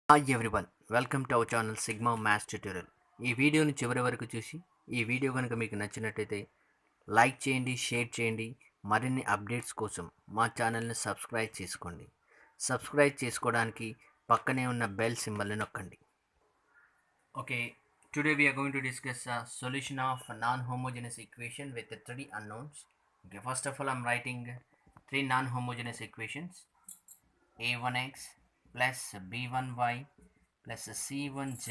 Hi everyone, welcome to our channel sigma maths tutorial. ఈ వీడియోని చివరి వరకు చూసి ఈ వీడియో కనుక మీకు నచ్చినట్టయితే లైక్ చేయండి, షేర్ చేయండి. మరిన్ని అప్డేట్స్ కోసం మా ఛానల్ని సబ్స్క్రైబ్ చేసుకోండి. సబ్స్క్రైబ్ చేసుకోవడానికి పక్కనే ఉన్న బెల్ సింబల్ని నొక్కండి. Okay, today we are going to discuss a solution of a non-homogeneous equation with the three unknowns. Okay, first of all I'm writing three non-homogeneous equations. A1x plus b1y plus c1z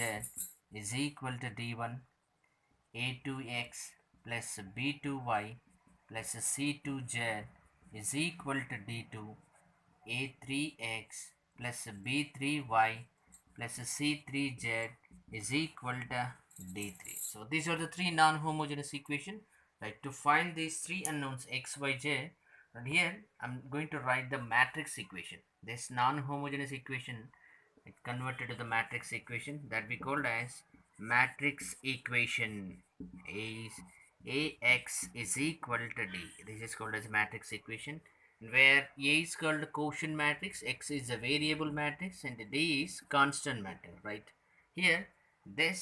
is equal to d1. A2x plus b2y plus c2z is equal to d2. A3x plus b3y plus c3z is equal to d3. So these are the three non-homogeneous equations. Right, to find these three unknowns x, y, z, and here I'm going to write the matrix equation. This non-homogeneous equation is converted to the matrix equation that we called as matrix equation. Is ax is equal to d. This is called as matrix equation, where a is called quotient matrix, x is a variable matrix, and d is constant matrix. Right, here this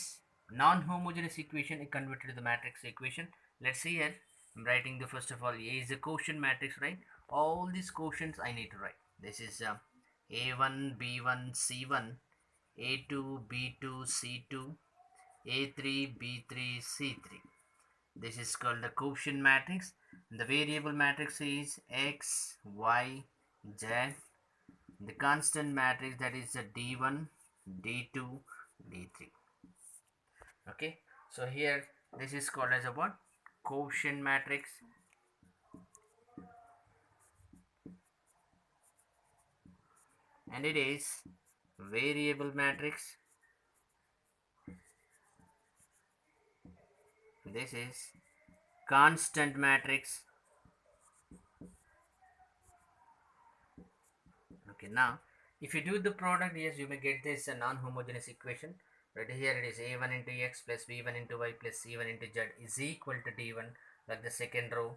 non-homogeneous equation is converted to the matrix equation. Let's see here. I'm writing the first of all a is a quotient matrix, right? All these quotients I need to write. This is a1 b1 c1, a2 b2 c2, a3 b3 c3. This is called the quotient matrix. The variable matrix is x, y, z. The constant matrix, that is the d1, d2, d3. Okay, so here this is called as a what? Quotient matrix. And it is variable matrix. This is constant matrix. Okay, now if you do the product, yes, you may get this non-homogeneous equation. Right here it is a1 into x plus b1 into y plus c1 into z is equal to d1. Like the second row,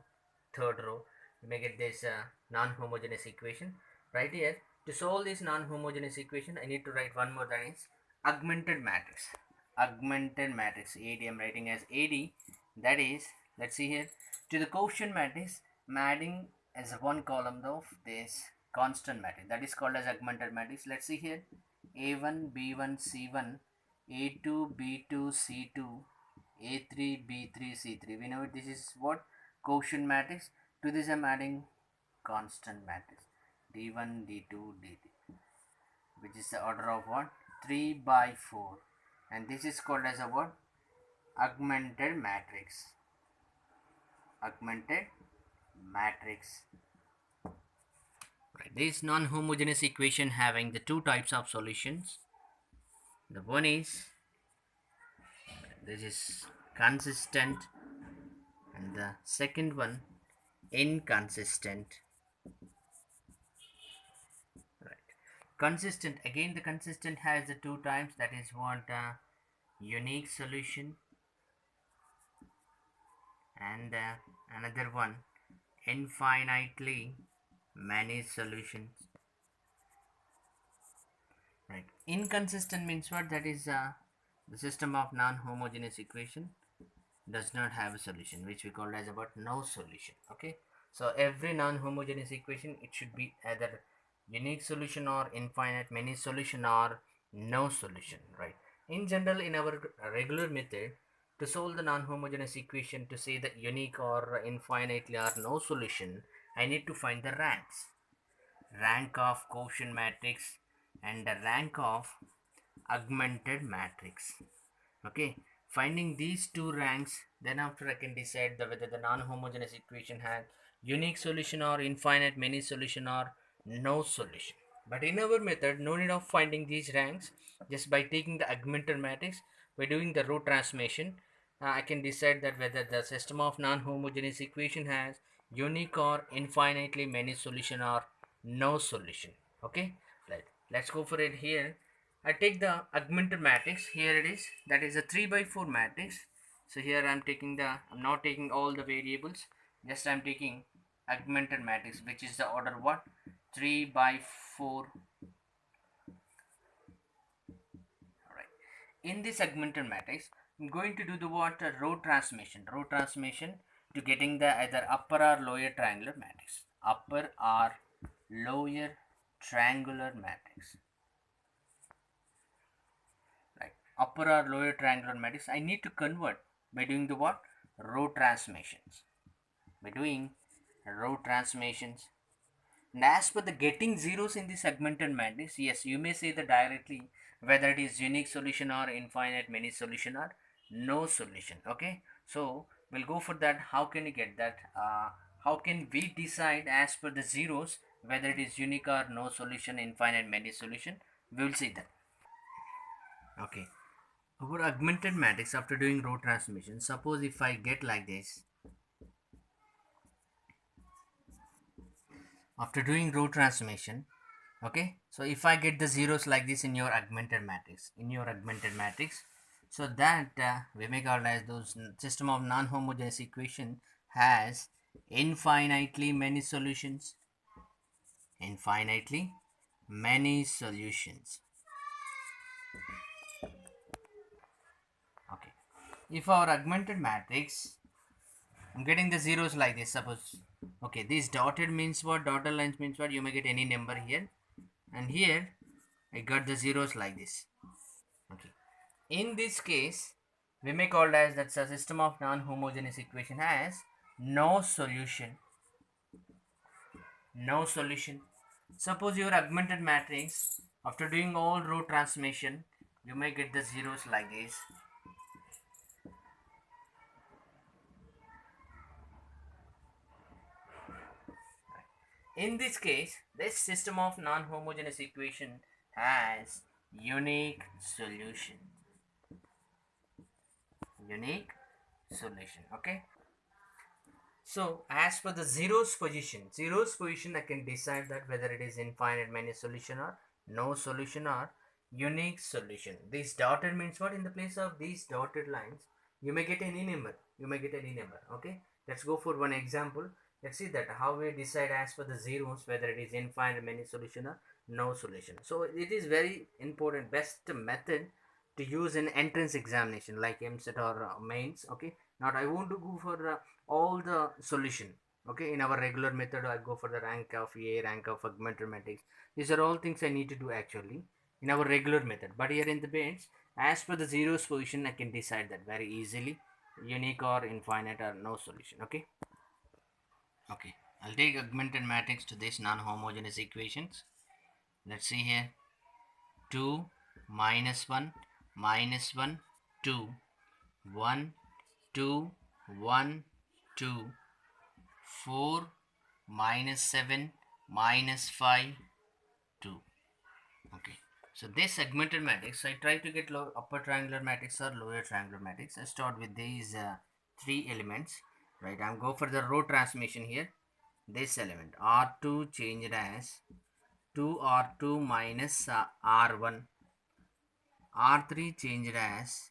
third row, you may get this non-homogeneous equation. Right here, to solve this non-homogeneous equation, I need to write one more, that is augmented matrix. Augmented matrix, AD, I'm writing as AD. That is, let's see here, to the quotient matrix, I'm adding as one column of this constant matrix, that is called as augmented matrix. Let's see here, a1 b1 c1, a2 b2 c2, a3 b3 c3. We know this is what? Quotient matrix. To this I'm adding constant matrix, d1 d2 d3, which is the order of what? 3 by 4. And this is called as a what? Augmented matrix. Augmented matrix. Right. This non-homogeneous equation having the two types of solutions. The one is, this is consistent, and the second one inconsistent. Right. Consistent, again the consistent has the two types, that is what? Unique solution, and another one infinitely many solutions. Right. Inconsistent means what? That is the system of non-homogeneous equation does not have a solution, which we call as about no solution. Okay, so every non-homogeneous equation, it should be either unique solution or infinite many solution or no solution. Right, in general, in our regular method, to solve the non-homogeneous equation, to say the unique or infinitely or no solution, I need to find the rank of quotient matrix and the rank of augmented matrix. Okay, finding these two ranks, then after I can decide whether the non-homogeneous equation has unique solution or infinite many solution or no solution. But in our method, no need of finding these ranks. Just by taking the augmented matrix, by doing the row transformation, I can decide that whether the system of non-homogeneous equation has unique or infinitely many solution or no solution. Okay, let's go for it here. I take the augmented matrix. Here it is. That is a 3 by 4 matrix. So here I'm not taking all the variables. Just I'm taking augmented matrix, which is the order what? 3 by 4 in the segmented matrix, I'm going to do the what row transformation. Row transformation to getting the either upper or lower triangular matrix. Upper or lower triangular matrix. Right. Upper or lower triangular matrix. I need to convert by doing the what? Row transformations. By doing row transformations. And as per the getting zeros in the segmented matrix, yes, you may say that directly whether it is unique solution or infinite many solution or no solution. Okay, so we'll go for that. How can you get that? How can we decide as per the zeros whether it is unique or no solution, infinite many solution? We will see that. Okay, our augmented matrix after doing row transformation. Suppose if I get like this. After doing row transformation, okay, so if I get the zeros like this in your augmented matrix, so that we may call as those system of non-homogeneous equation has infinitely many solutions. Infinitely many solutions. Okay, if our augmented matrix, I'm getting the zeros like this. Suppose, okay, this dotted means what? Dotted lines means what? You may get any number here, and here I got the zeros like this. Okay. In this case, we may call it as that's a system of non-homogeneous equation has no solution. No solution. Suppose your augmented matrix, after doing all row transformation, you may get the zeros like this. In this case, this system of non-homogeneous equation has unique solution. Unique solution. Okay. So as per the zeros position I can decide that whether it is infinite many solution or no solution or unique solution. This dotted means what? In the place of these dotted lines, you may get any number. Okay. Let's go for one example. Let's see that how we decide as per the zeros whether it is infinite many solution or no solution. So it is very important, best method to use in entrance examination like MCET or mains. Okay. Now I want to go for all the solution. Okay, in our regular method I go for the rank of A, rank of augmented matrix. These are all things I need to do actually in our regular method, but here in the bench, as per the zeros position I can decide that very easily, unique or infinite or no solution. Okay. Okay, I'll take augmented matrix to this non-homogeneous equations. Let's see here. 2 minus 1 minus 1 2 1 2 1 2 4 minus 7 minus 5 2. Okay, so this segmented matrix, I try to get upper triangular matrix or lower triangular matrix. I start with these three elements, right? I'm go for the row transformation here. This element R2 changed as 2R2 minus R1, R3 changed as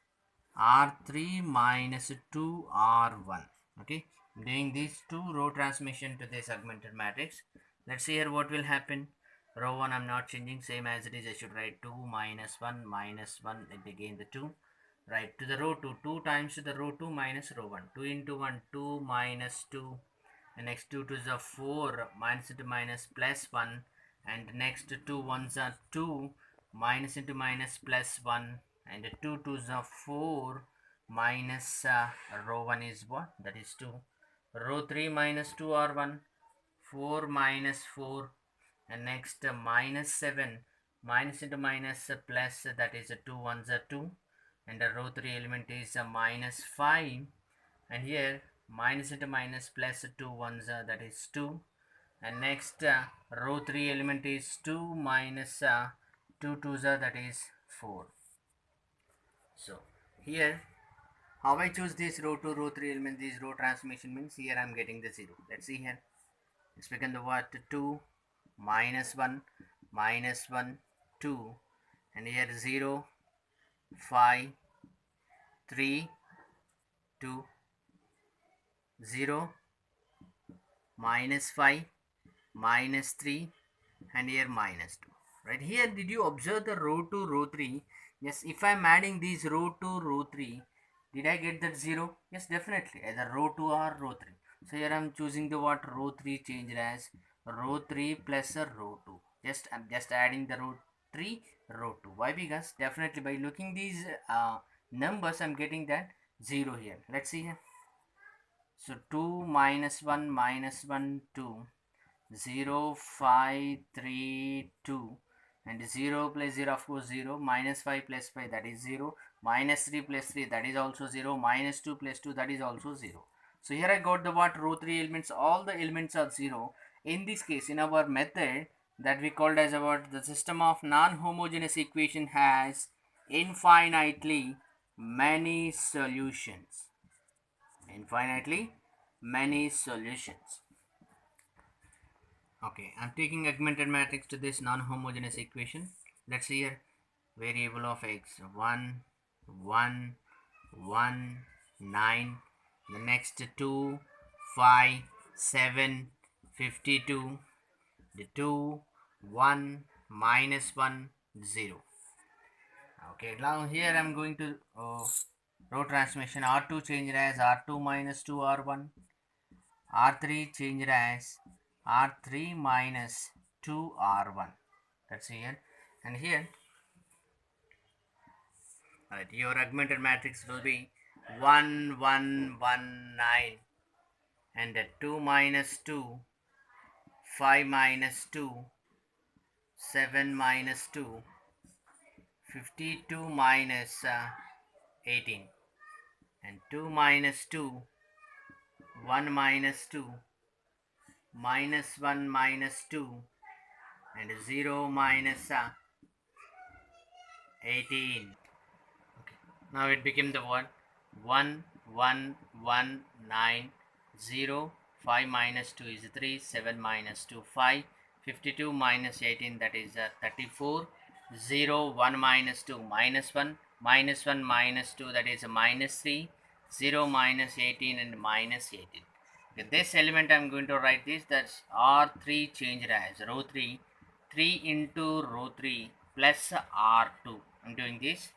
R3 minus 2R1. Okay, doing these two row transformation to this augmented matrix. Let's see here what will happen. Row 1 I'm not changing, same as it is. I should write 2 minus 1 minus 1, it again the 2. Right, to the row 2, 2 times to the row 2 minus row 1. 2 into 1, 2 minus 2. And next 2 to the 4 minus into minus plus 1. And next 2 ones are 2 minus into minus plus 1. And 2 twos are 4 minus row 1 is what? That is 2. Row 3 minus 2 or 1. 4 minus 4. And next minus 7 minus into minus plus, that is 2 ones are 2. And the row 3 element is minus 5. And here minus into minus plus 2 ones that is 2. And next row 3 element is 2 minus 2 twos that is 4. So here how I choose this row 2 row 3 element, this row transformation means here I'm getting the 0. Let's see here. Let's begin the what? 2 minus 1 minus 1 2, and here 0 5 3 2 0 minus 5 minus 3, and here minus 2. Right here, did you observe the row 2, row 3? Yes, if I'm adding these row 2, row 3, did I get that 0? Yes, definitely, either row 2 or row 3. So here I'm choosing the what row 3 changed as row 3 plus a row 2. I'm just adding the row 3, row 2. Why? Because definitely by looking these numbers, I'm getting that 0 here. Let's see here. So 2 minus 1 minus 1 2, 0 5 3 2, and 0 plus 0 of course 0, minus 5 plus 5 that is 0, minus 3 plus 3 that is also 0, minus 2 plus 2 that is also 0. So here I got the what row 3 elements, all the elements are 0. In this case, in our method that we called as about the system of non-homogeneous equation has infinitely many solutions. Infinitely many solutions. Okay, I'm taking augmented matrix to this non-homogeneous equation. Let's see here. Variable of x 1 1 1 9, the next 2 5 7 52, the 2 1 minus 1 0. Okay, now here I'm going to row transformation. R2 changed as R2 minus 2 R1, R3 changed as R3 minus 2R1. That's here. And here, right, your augmented matrix will be 1 1 1 9, and 2 minus 2, 5 minus 2, 7 minus 2, 52 minus 18, and 2 minus 2, 1 minus 2, minus 1 minus 2, and 0 minus 18. Okay. Now it became the what? 1 1 1 9 0, 5 minus 2 is 3, 7 minus 2 5, 52 minus 18 that is 34, 0 1 minus 2 minus 1, minus 1 minus 2 that is minus 3, 0 minus 18 and minus 18. Okay, this element I'm going to write this, that's R3 changed as row 3, 3 into row 3 plus R2. I'm doing this.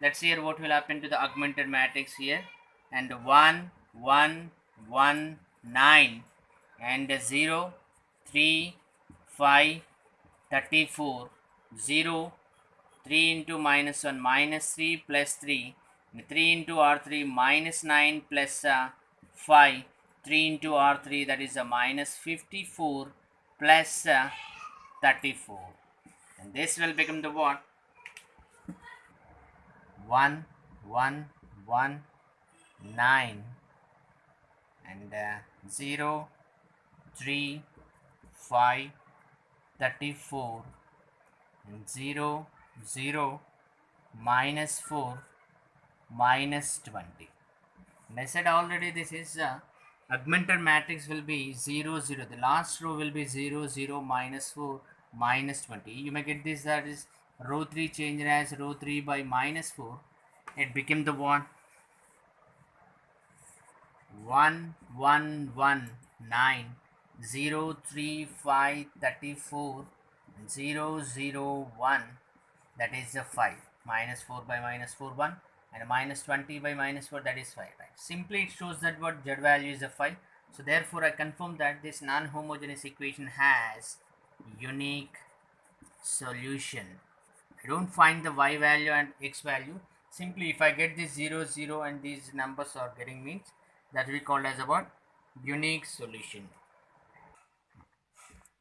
Let's see here what will happen to the augmented matrix here. And 1 1 1 9, and 0 3 5 34, 0 3 into minus 1 minus 3 plus 3, 3 into R3 minus 9 plus 5, 3 into R3 that is a minus 54 plus 34, and this will become the what? 1 1 1 9, and 0 3 5 34, and 0 0 minus 4 minus 20. And I said already this is augmented matrix will be 0 0, the last row will be 0 0 minus 4 minus 20. You may get this, that is row 3 changed as row 3 by minus 4. It became the one 1 1 1 9 0 3 5 34, 0 0 1 that is a 5, minus 4 by minus 4 1, and minus 20 by minus 4 that is 5, right? Simply it shows that what z value is a 5. So therefore I confirm that this non-homogeneous equation has unique solution. I don't find the y value and x value. Simply if I get this 0 0 and these numbers are getting means, that we call as about unique solution.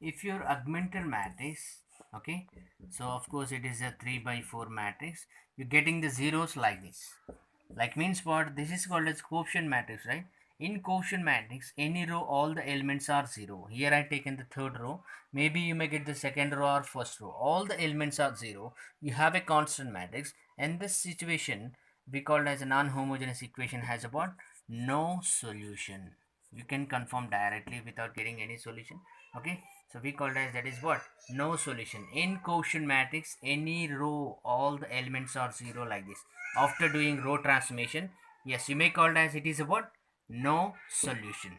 If your augmented matrix, okay, so of course it is a 3 by 4 matrix, you're getting the zeros like this, like means what? This is called as quotient matrix, right? In quotient matrix, any row all the elements are 0. Here I taken the third row, maybe you may get the second row or first row, all the elements are 0. You have a constant matrix, and this situation we called as a non-homogeneous equation has about no solution. You can confirm directly without getting any solution. Okay, so we called as that is what? No solution. In quotient matrix, any row all the elements are 0 like this. After doing row transformation, yes, you may call it as it is a what? No solution.